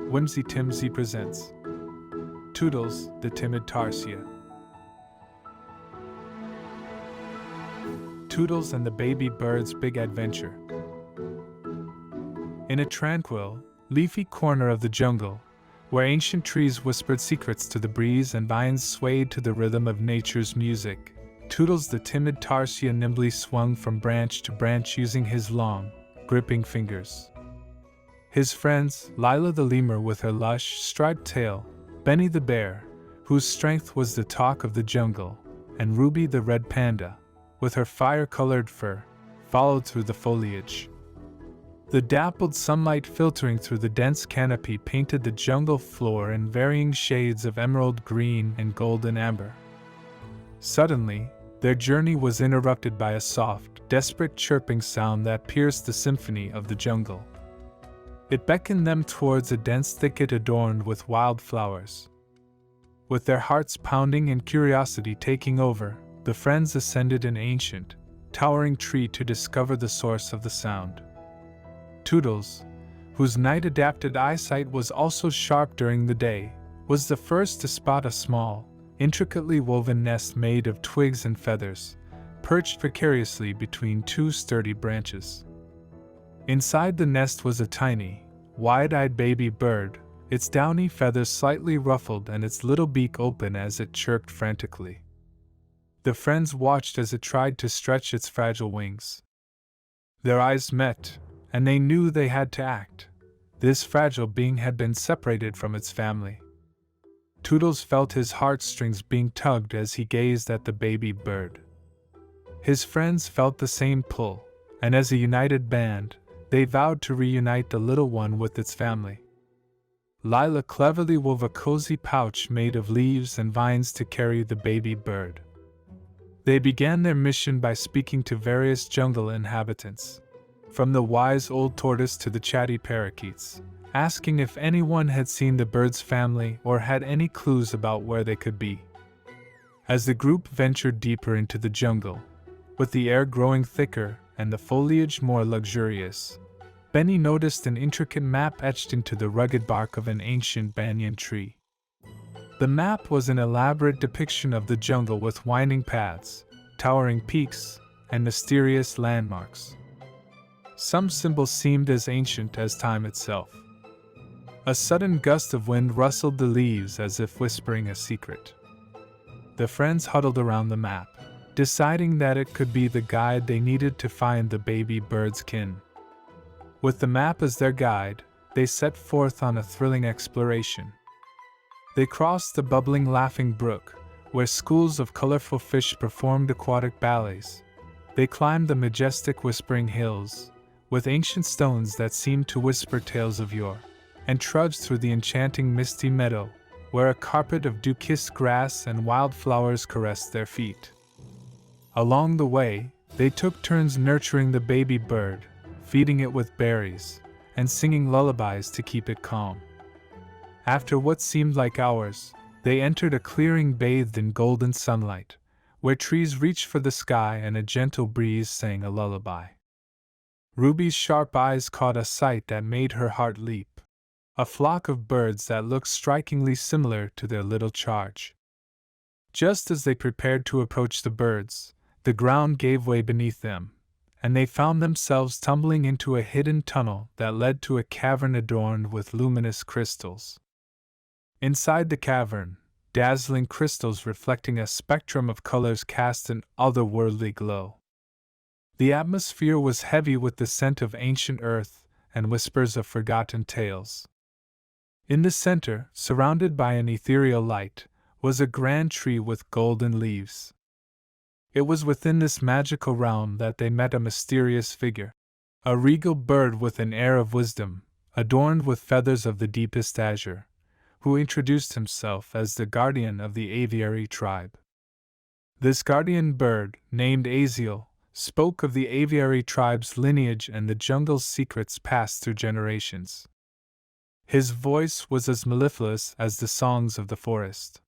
Whimsy Timsy presents Toodles, the Timid Tarsier. Toodles and the Baby Bird's Big Adventure. In a tranquil, leafy corner of the jungle, where ancient trees whispered secrets to the breeze and vines swayed to the rhythm of nature's music, Toodles the timid tarsier nimbly swung from branch to branch using his long, gripping fingers. His friends, Lila the lemur with her lush, striped tail, Benny the bear, whose strength was the talk of the jungle, and Ruby the red panda, with her fire-colored fur, followed through the foliage. The dappled sunlight filtering through the dense canopy painted the jungle floor in varying shades of emerald green and golden amber. Suddenly, their journey was interrupted by a soft, desperate chirping sound that pierced the symphony of the jungle. It beckoned them towards a dense thicket adorned with wildflowers. With their hearts pounding and curiosity taking over, the friends ascended an ancient, towering tree to discover the source of the sound. Toodles, whose night-adapted eyesight was also sharp during the day, was the first to spot a small, intricately woven nest made of twigs and feathers, perched precariously between two sturdy branches. Inside the nest was a tiny, wide-eyed baby bird, its downy feathers slightly ruffled and its little beak open as it chirped frantically. The friends watched as it tried to stretch its fragile wings. Their eyes met, and they knew they had to act. This fragile being had been separated from its family. Toodles felt his heartstrings being tugged as he gazed at the baby bird. His friends felt the same pull, and as a united band, they vowed to reunite the little one with its family. Lila cleverly wove a cozy pouch made of leaves and vines to carry the baby bird. They began their mission by speaking to various jungle inhabitants, from the wise old tortoise to the chatty parakeets, asking if anyone had seen the bird's family or had any clues about where they could be. As the group ventured deeper into the jungle, with the air growing thicker and the foliage more luxurious, Benny noticed an intricate map etched into the rugged bark of an ancient banyan tree. The map was an elaborate depiction of the jungle with winding paths, towering peaks, and mysterious landmarks. Some symbols seemed as ancient as time itself. A sudden gust of wind rustled the leaves as if whispering a secret. The friends huddled around the map, deciding that it could be the guide they needed to find the baby bird's kin. With the map as their guide, they set forth on a thrilling exploration. They crossed the bubbling Laughing Brook, where schools of colorful fish performed aquatic ballets. They climbed the majestic Whispering Hills, with ancient stones that seemed to whisper tales of yore, and trudged through the enchanting Misty Meadow, where a carpet of dew-kissed grass and wildflowers caressed their feet. Along the way, they took turns nurturing the baby bird, feeding it with berries, and singing lullabies to keep it calm. After what seemed like hours, they entered a clearing bathed in golden sunlight, where trees reached for the sky and a gentle breeze sang a lullaby. Ruby's sharp eyes caught a sight that made her heart leap: a flock of birds that looked strikingly similar to their little charge. Just as they prepared to approach the birds, the ground gave way beneath them, and they found themselves tumbling into a hidden tunnel that led to a cavern adorned with luminous crystals. Inside the cavern, dazzling crystals reflecting a spectrum of colors cast an otherworldly glow. The atmosphere was heavy with the scent of ancient earth and whispers of forgotten tales. In the center, surrounded by an ethereal light, was a grand tree with golden leaves. It was within this magical realm that they met a mysterious figure, a regal bird with an air of wisdom, adorned with feathers of the deepest azure, who introduced himself as the guardian of the aviary tribe. This guardian bird, named Aziel, spoke of the aviary tribe's lineage and the jungle's secrets passed through generations. His voice was as mellifluous as the songs of the forest.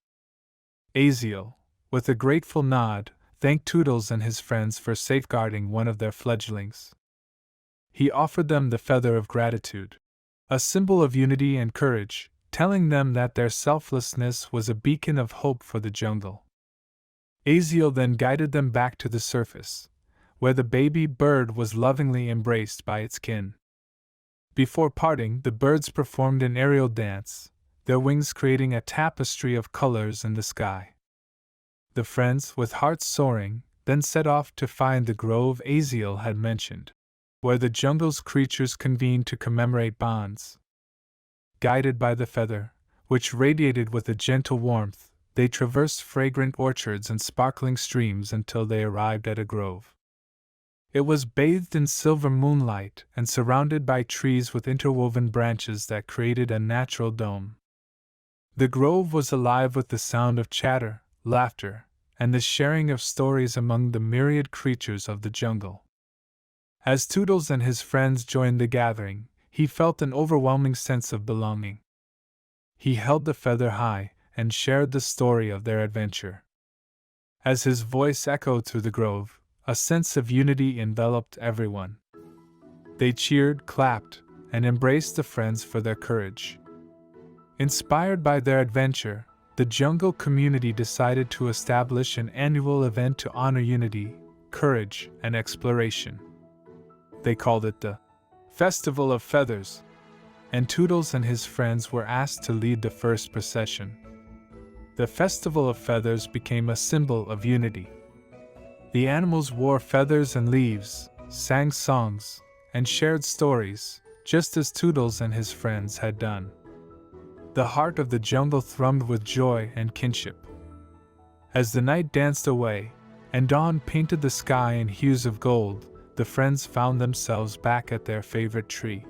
Aziel, with a grateful nod, thanked Toodles and his friends for safeguarding one of their fledglings. He offered them the feather of gratitude, a symbol of unity and courage, telling them that their selflessness was a beacon of hope for the jungle. Aziel then guided them back to the surface, where the baby bird was lovingly embraced by its kin. Before parting, the birds performed an aerial dance, their wings creating a tapestry of colors in the sky. The friends, with hearts soaring, then set off to find the grove Aziel had mentioned, where the jungle's creatures convened to commemorate bonds. Guided by the feather, which radiated with a gentle warmth, they traversed fragrant orchards and sparkling streams until they arrived at a grove. It was bathed in silver moonlight and surrounded by trees with interwoven branches that created a natural dome. The grove was alive with the sound of chatter, laughter, and the sharing of stories among the myriad creatures of the jungle. As Toodles and his friends joined the gathering, he felt an overwhelming sense of belonging. He held the feather high and shared the story of their adventure. As his voice echoed through the grove, a sense of unity enveloped everyone. They cheered, clapped, and embraced the friends for their courage. Inspired by their adventure, the jungle community decided to establish an annual event to honor unity, courage, and exploration. They called it the Festival of Feathers, and Toodles and his friends were asked to lead the first procession. The Festival of Feathers became a symbol of unity. The animals wore feathers and leaves, sang songs, and shared stories, just as Toodles and his friends had done. The heart of the jungle thrummed with joy and kinship. As the night danced away, and dawn painted the sky in hues of gold, the friends found themselves back at their favorite tree.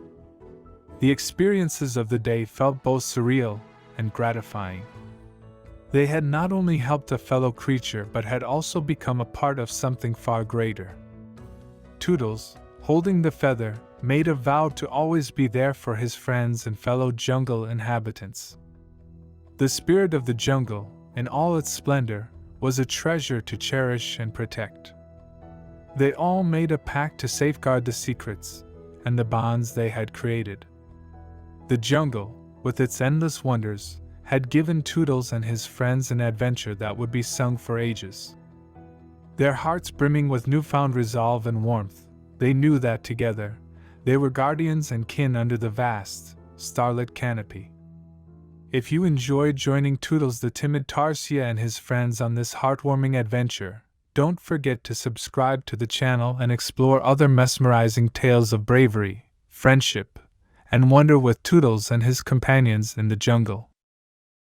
The experiences of the day felt both surreal and gratifying. They had not only helped a fellow creature but had also become a part of something far greater. Toodles, holding the feather, made a vow to always be there for his friends and fellow jungle inhabitants. The spirit of the jungle, in all its splendor, was a treasure to cherish and protect. They all made a pact to safeguard the secrets and the bonds they had created. The jungle, with its endless wonders, had given Toodles and his friends an adventure that would be sung for ages. Their hearts brimming with newfound resolve and warmth, they knew that together, they were guardians and kin under the vast, starlit canopy. If you enjoyed joining Toodles the timid Tarsier and his friends on this heartwarming adventure, don't forget to subscribe to the channel and explore other mesmerizing tales of bravery, friendship, and wonder with Toodles and his companions in the jungle.